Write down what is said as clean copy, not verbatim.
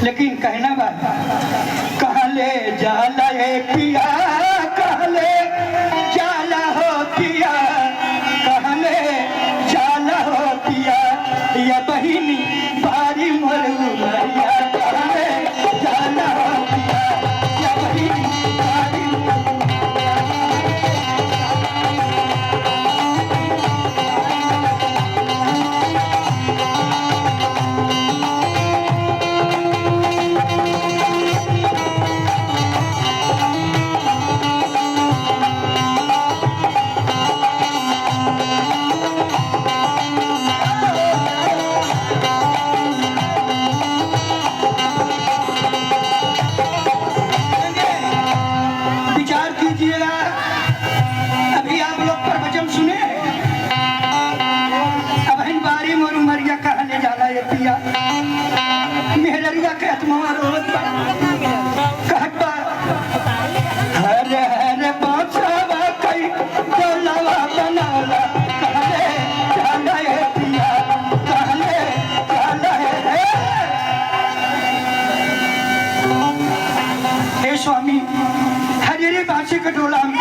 लेकिन कहना बात कहाँ ले जाला है पिया, कहाँ ले जाला हो पिया, कहाँ ले जाला हो पिया, या बहिनी बारी मरू मरिया, कहाँ ले जाला हो पिया, या बहिनी बारी विचार कीजिएगा। अभी आप लोग प्रवचन सुने, अब इन बारी मोरू मरिया कहाँ ले जाला ये पिया, मेहररुआ के आत्मा रोवत बा, कहत बा हरे हरे बाछवा कई डोलावा बनाला, कहाँ ले जाला ये पिया, कहाँ ले जाला ये हे स्वामी, हरे बाछे का डोला हम